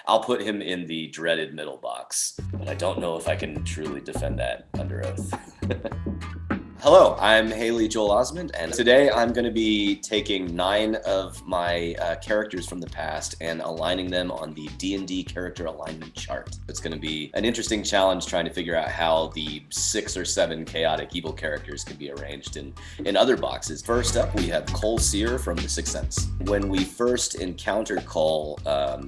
I'll put him in the dreaded middle box, but I don't know if I can truly defend that under oath. Hello, I'm Haley Joel Osment, and today I'm going to be taking 9 of my characters from the past and aligning them on the D&D character alignment chart. It's going to be an interesting challenge trying to figure out how the 6 or 7 chaotic evil characters can be arranged in other boxes. First up, we have SEAR from The Sixth Sense. When we first encounter Cole,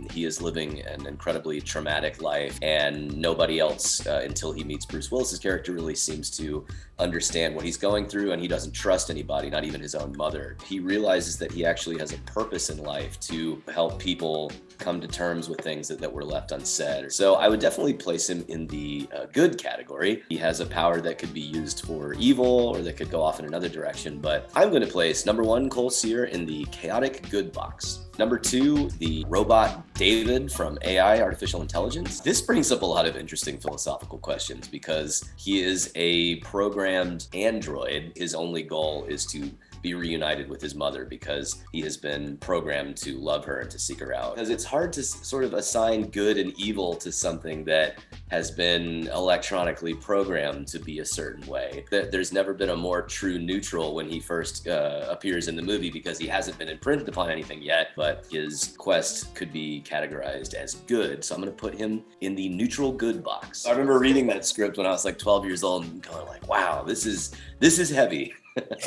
he is living an incredibly traumatic life, and nobody else, until he meets Bruce Willis's character, really seems to understand what he's going through, and he doesn't trust anybody, not even his own mother. He realizes that he actually has a purpose in life to help people come to terms with things that were left unsaid. So I would definitely place him in the good category. He has a power that could be used for evil or that could go off in another direction, but I'm going to place number 1, SEAR, in the chaotic good box. Number 2, the robot David from AI, Artificial Intelligence. This brings up a lot of interesting philosophical questions because he is a programmed android. His only goal is to be reunited with his mother because he has been programmed to love her and to seek her out. Because it's hard to sort of assign good and evil to something that has been electronically programmed to be a certain way. There's never been a more true neutral when he first appears in the movie because he hasn't been imprinted upon anything yet, but his quest could be categorized as good. So I'm gonna put him in the neutral good box. I remember reading that script when I was like 12 years old and going like, wow, this is heavy.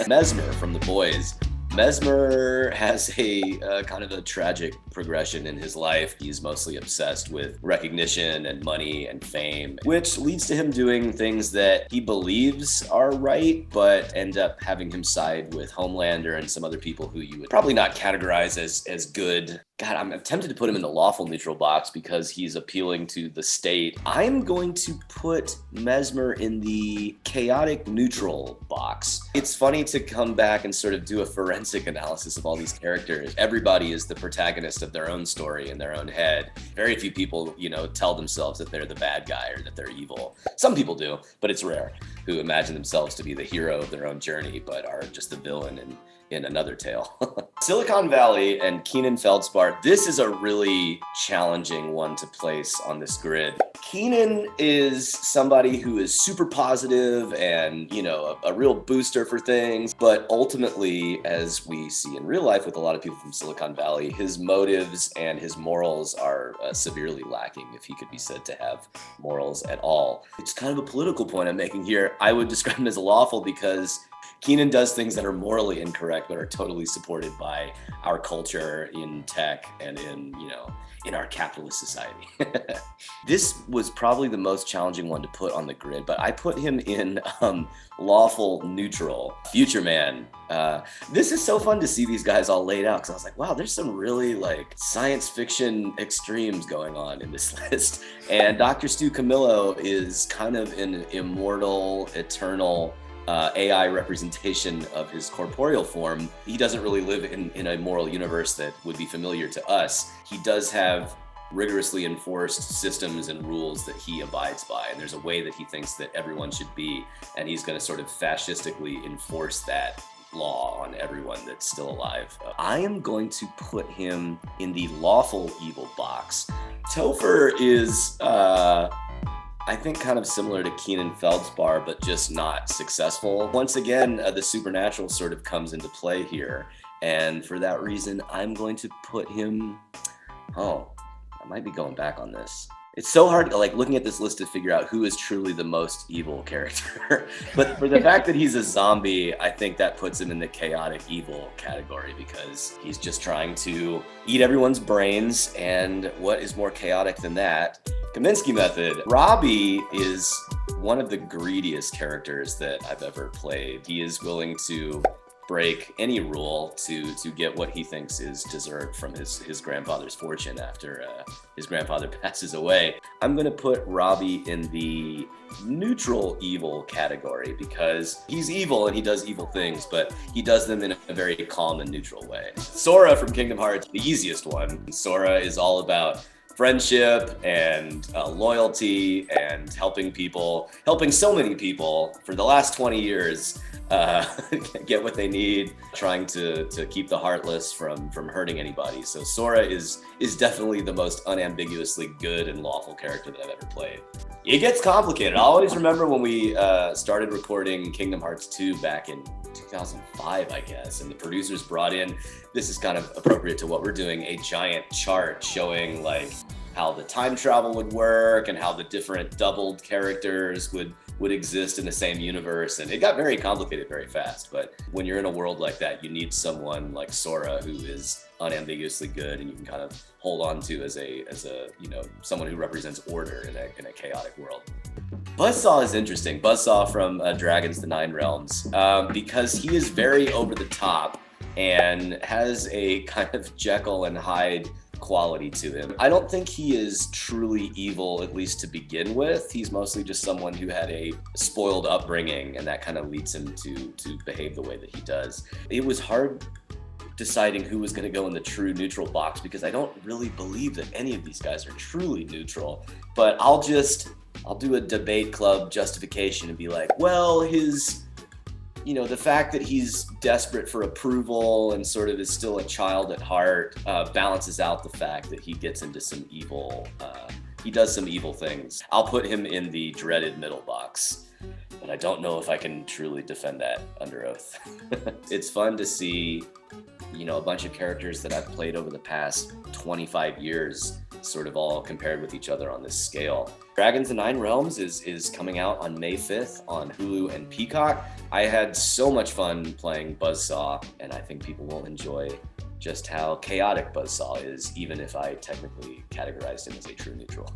MESMER from The Boys. MESMER has a kind of a tragic progression in his life. He's mostly obsessed with recognition and money and fame, which leads to him doing things that he believes are right, but end up having him side with Homelander and some other people who you would probably not categorize as good. God, I'm tempted to put him in the lawful neutral box because he's appealing to the state. I'm going to put MESMER in the chaotic neutral box. It's funny to come back and sort of do a forensic analysis of all these characters. Everybody is the protagonist of their own story in their own head. Very few people, tell themselves that they're the bad guy or that they're evil. Some people do, but it's rare, who imagine themselves to be the hero of their own journey, but are just the villain in another tale. Silicon Valley and Keenan FELDSPAR. This is a really challenging one to place on this grid. Keenan is somebody who is super positive and, a real booster for things, but ultimately, as we see in real life with a lot of people from Silicon Valley, his motives and his morals are severely lacking, if he could be said to have morals at all. It's kind of a political point I'm making here. I would describe him as lawful because Keenan does things that are morally incorrect, but are totally supported by our culture in tech and in our capitalist society. This was probably the most challenging one to put on the grid, but I put him in lawful neutral. Future Man. This is so fun to see these guys all laid out because I was like, wow, there's some really science fiction extremes going on in this list. And Dr. Stu Camillo is kind of an immortal, eternal AI representation of his corporeal form. He doesn't really live in a moral universe that would be familiar to us. He does have rigorously enforced systems and rules that he abides by, and there's a way that he thinks that everyone should be, and he's going to sort of fascistically enforce that law on everyone that's still alive. I am going to put him in the lawful evil box. TOPHER is I think kind of similar to Keenan FELDSPAR, but just not successful. Once again, the supernatural sort of comes into play here. And for that reason, I'm going to put him, I might be going back on this. It's so hard, looking at this list to figure out who is truly the most evil character. But for the fact that he's a zombie, I think that puts him in the chaotic evil category because he's just trying to eat everyone's brains. And what is more chaotic than that? KOMINSKY method. ROBBIE is one of the greediest characters that I've ever played. He is willing to break any rule to get what he thinks is deserved from his grandfather's fortune after his grandfather passes away. I'm gonna put ROBBIE in the neutral evil category because he's evil and he does evil things, but he does them in a very calm and neutral way. Sora from Kingdom Hearts, the easiest one. Sora is all about friendship and loyalty and helping so many people for the last 20 years get what they need, trying to keep the Heartless from hurting anybody. So Sora is definitely the most unambiguously good and lawful character that I've ever played. It gets complicated. I always remember when we started recording Kingdom Hearts 2 back in 2005, I guess, and the producers brought in, this is kind of appropriate to what we're doing, a giant chart showing like how the time travel would work and how the different doubled characters would exist in the same universe. And it got very complicated very fast. But when you're in a world like that, you need someone like Sora who is unambiguously good and you can kind of hold on to as a someone who represents order in a chaotic world. BuzzSaw is interesting. BuzzSaw from Dragons: The Nine Realms, because he is very over the top and has a kind of Jekyll and Hyde quality to him. I don't think he is truly evil, at least to begin with. He's mostly just someone who had a spoiled upbringing, and that kind of leads him to behave the way that he does. It was hard deciding who was going to go in the true neutral box because I don't really believe that any of these guys are truly neutral. But I'll do a debate club justification and be like, well, the fact that he's desperate for approval and sort of is still a child at heart balances out the fact that he gets into some evil, he does some evil things. I'll put him in the dreaded middle box, but I don't know if I can truly defend that under oath. It's fun to see, a bunch of characters that I've played over the past 25 years sort of all compared with each other on this scale. Dragons: The Nine Realms is coming out on May 5th on Hulu and Peacock. I had so much fun playing BuzzSaw, and I think people will enjoy just how chaotic BuzzSaw is, even if I technically categorized him as a true neutral.